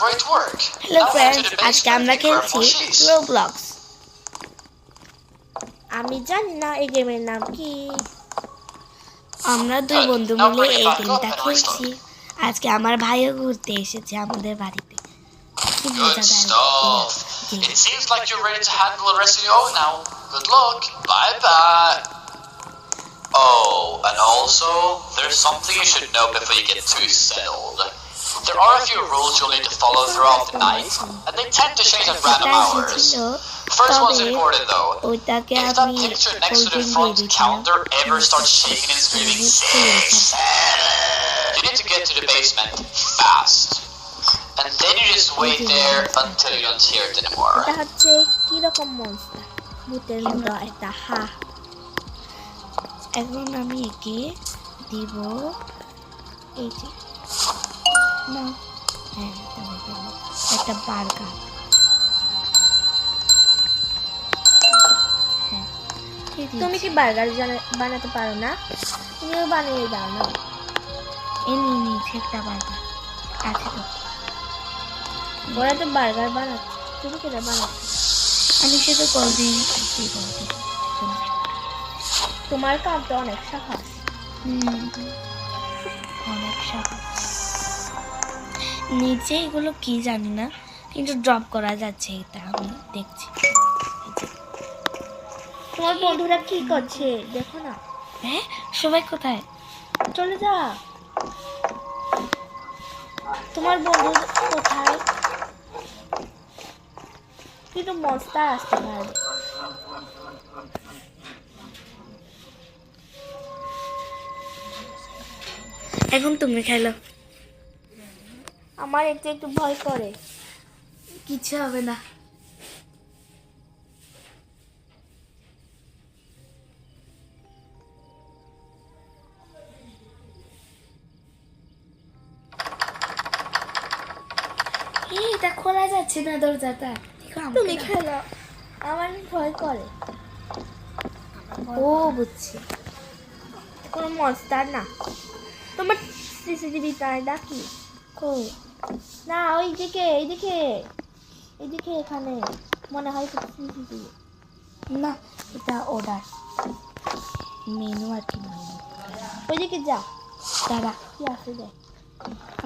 Great work. Hello Now head to friends, the আজকে basement আমরা and grab খেলছি more cheese. Roblox. আমি জানি না এই গেমের নাম কি। আমরা দুই বন্ধু মিলে এই গেমটা খেলছি। আজকে আমার ভাইও ঘুরতে এসেছে আমাদের বাড়িতে। কি Good মজাদার stuff. Game. It seems like you're ready to handle the rest of your own now. Good luck. Bye bye. Oh, and also, there's something you should know before you get too settled. There are a few rules you'll need to follow throughout the night, and they tend to change at random hours. First one's important though. ওইটাকে If that আমি picture next to the ওইদিন front দিয়ে counter দিয়েছিলাম। ever starts shaking and screaming, "Six!" You need to get to the basement fast. And then you just wait there until you don't hear it anymore. এটা হচ্ছে কি রকম monster ভূতের মতো একটা হা এখন আমি একে দিব এই যে না, হ্যাঁ তবে দেব একটা বার্গার। হ্যাঁ তুমি কি বার্গার বানাতে পারো না? তুমিও বানিয়ে দাও না। এই নিয়ে নিয়েছি একটা বার্গার আছে তো। ওরা তো বার্গার বানাচ্ছে, তুমি কেন বানাচ্ছ? আমি শুধু কোল্ড্রিঙ্ক দিব। তোমার কাম তো অনেক সাহস। অনেক সাহস। নিচে এগুলো কি জানি না, কিন্তু ড্রপ করা যাচ্ছে, এটা আমি দেখছি। তোমার বন্ধুরা কি করছে দেখো না। হ্যাঁ, সবাই কোথায়? চলে যা। তোমার বন্ধু কোথায়? কিন্তু মনস্টার আসতে পারবে। এখন তুমি খেলো। আমার একটু একটু ভয় করে। কিছু হবে না। এটা খোলা যাচ্ছে না দরজাটা। তুমি খেলো, আমার ভয় করে। ও বুঝছি, কোনো মনস্টার না। তোমার সিসিটিভি তাই ডাকি কই না, এইদিকে এইদিকে এইদিকে, এখানে মনে হয় সিসিটিভি। না, এটা অর্ডার মেনু আর কি মেনু। ওইদিকে যা, দাঁড়া কি আছে দেখ।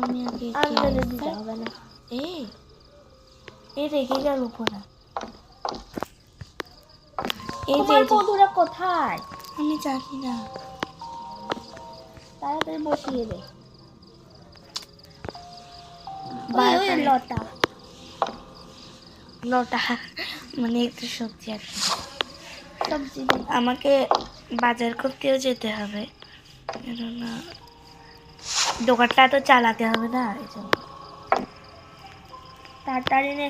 আমি আগে আন্দোলনে দিতে হবে না। এই রেখে গেল উপরা। এই যে তোমার বন্ধুরা কোথায়? আমি জানি না। তাড়াতাড়ি বসিয়ে দে। বারবার ওই লতা লটা মানে একটু সবজি আর কি। সবজি আমাকে বাজার করতেও যেতে হবে, কেননা দোকানটা তো চালাতে হবে না, এই জন্য। তাড়াতাড়ি নে,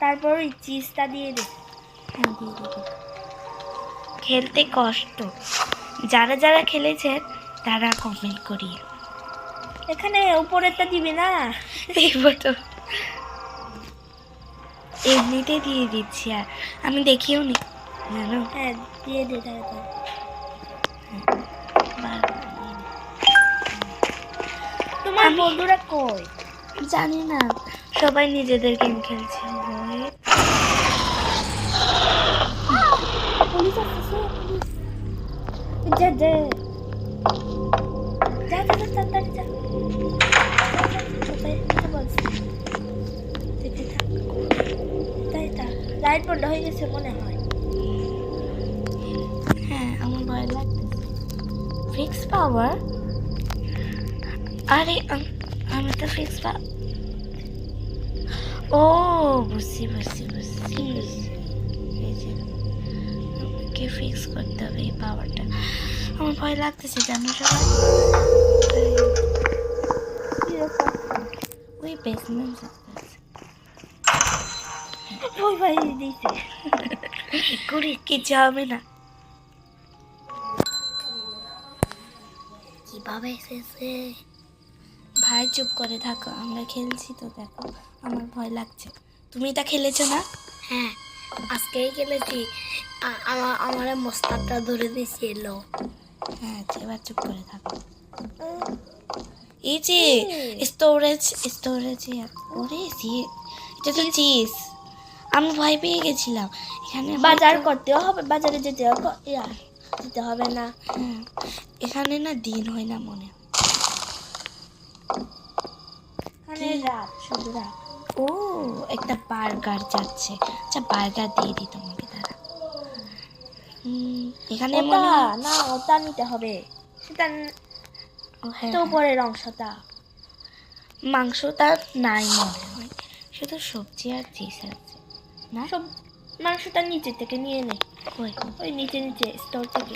তারপর ওই চিজটা দিয়ে দে। হ্যাঁ, দিয়ে দেবো। খেলতে কষ্ট, যারা যারা খেলেছেন তারা কমেন্ট করিয়ে। এখানে উপরেরটা দিবি না? দেখবো তো, এমনিতে দিয়ে দিচ্ছি, আর আমি দেখিও নি জানো। হ্যাঁ দিয়ে দে তাড়াতাড়ি। তোমার বন্ধুরা কই? জানি না, সবাই নিজেদের গেম খেলছে। পুলিশ আসছে, পুলিশ। যা যা যা যা যা, তাড়াতাড়ি যা। কোথায় কথা বলছি? দেখে থাক। তাই তা লাইট বন্ধ হয়ে গেছে মনে হয়। হ্যাঁ, আমার ভয় লাগতেছে। ফিক্স পাওয়ার? আরে আমি তো ফিক্স পাওয়ার। ও বুঝছি বুঝছি বুঝছি বুঝছি। এই যে আমাকে ফিক্স করতে হবে এই পাওয়ারটা। আমার ভয় লাগতেছে জানো সবাই। ওই বেসমেন্ট ওই ভাই দিয়েছে। করে কিছু হবে না। কিভাবে এসেছে? ভাই চুপ করে থাকো, আমরা খেলছি তো, দেখো আমার ভয় লাগছে। তুমি এটা খেলেছো না? হ্যাঁ আজকেই খেলেছি। আমার মস্তারটা ধরে দিয়েছিল। হ্যাঁ, এবার চুপ করে থাকো। এই যে স্টোরেজ ওরে এটা তো চিজ। আমি ভয় পেয়ে গেছিলাম এখানে বাজার করতেও হবে, বাজারে যেতে হবে না। হ্যাঁ, এখানে না দিন হয় না মনে হয়। এখানে রাত, শুধু রাত। ও একটা বার্গার যাচ্ছে। আচ্ছা বার্গার দিয়ে দিই তোমাকে দাঁড়া। এখানে ওটা মনে হয় না, ওটা নিতে হবে, সেটা ও হ্যাঁ তো উপরের অংশটা। মাংসটা নাই মনে হয়, শুধু সবজি আর চিজ আছে না। সব মাংসটা নিচে থেকে নিয়ে নে, কই ওই নিচে স্টোর থেকে।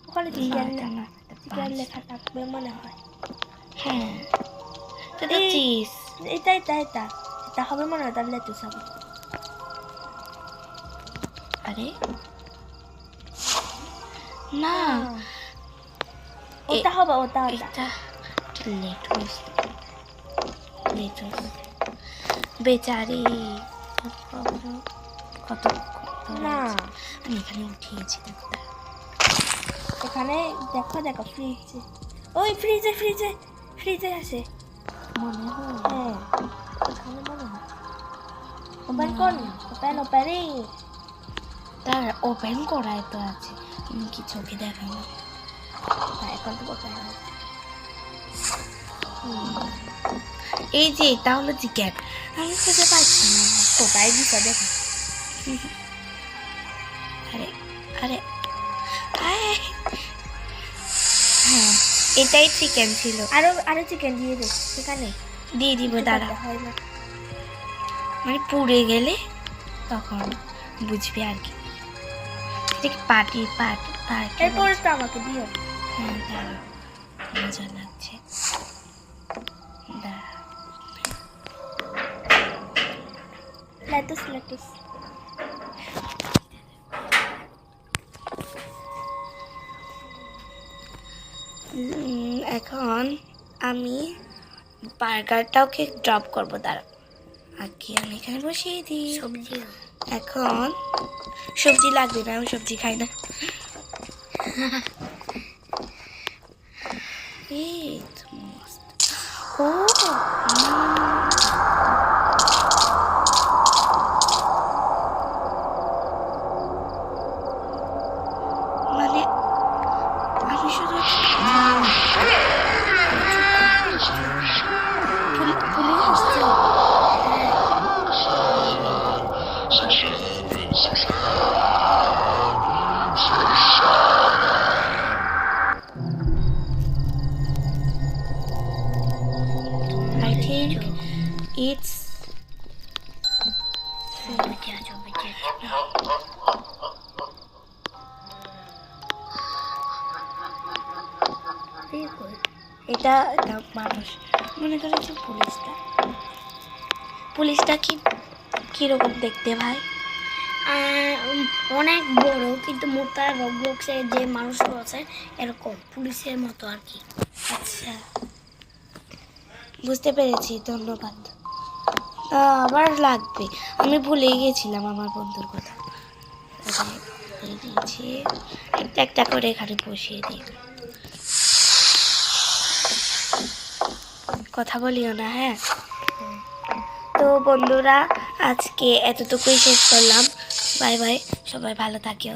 ওখানে চিকেন লেখা থাকবে মনে হয়। হ্যাঁ এটা এই- চিজ। এটা হবে মনে হয়, তার লেটুস হবে। আরে না ওটা হবে, ওটা এটা লেটুস বেচারি কত না, আমি এখানে উঠিয়েছি দেখো। এখানে দেখো ফ্রিজে, ওই ফ্রিজে আছে মনে হয় হ্যাঁ, এখানে মনে হয়। ওপেন কর না, ওপেনিং। তার ওপেন করাই তো আছে, তুমি কি চোখে দেখো না? এখন তো ওপেন আছে। এই যে এটা হলো চিকেন, আমি খুঁজে পাচ্ছি না। কোথায় দিতে দেখো। আরে আরে আয়। হ্যাঁ এটাই চিকেন ছিল। আরো চিকেন দিয়ে দে সেখানে, দিয়ে দিব দাঁড়া, হয় না। মানে পুড়ে গেলে তখন বুঝবি আর কি। এটা কি পার্টি এরপরে তো আমাকে দিও। হ্যাঁ দাঁড়া, মজা লাগছে দাঁড়া। লেটুস এখন আমি বার্গারটাকে ড্রপ করবো দাঁড়া। আগে আমি এখানে বসিয়ে দিই সবজি। এখন সবজি লাগবে না, আমি সবজি খাই না। এই তো মস্ত। ও মানে আমি শুধু পুলিশ আসছে। I think it's এটা মানুষ মনে করে যে পুলিশটা কি কিরকম দেখতে ভাই? অনেক বড়, কিন্তু মোটা রবলক্সে যে মানুষ আছে এরকম পুলিশের মতো আর কি। আচ্ছা বুঝতে পেরেছি, ধন্যবাদ। আবার লাগবে, আমি ভুলেই গেছিলাম আমার বন্ধুর কথা। দিয়েছি একটা একটা করে এখানে বসিয়ে দিই। কথা বলিও না হ্যাঁ। তো বন্ধুরা আজকে এতটুকুই শেষ করলাম। বাই বাই, সবাই ভালো থাকিও।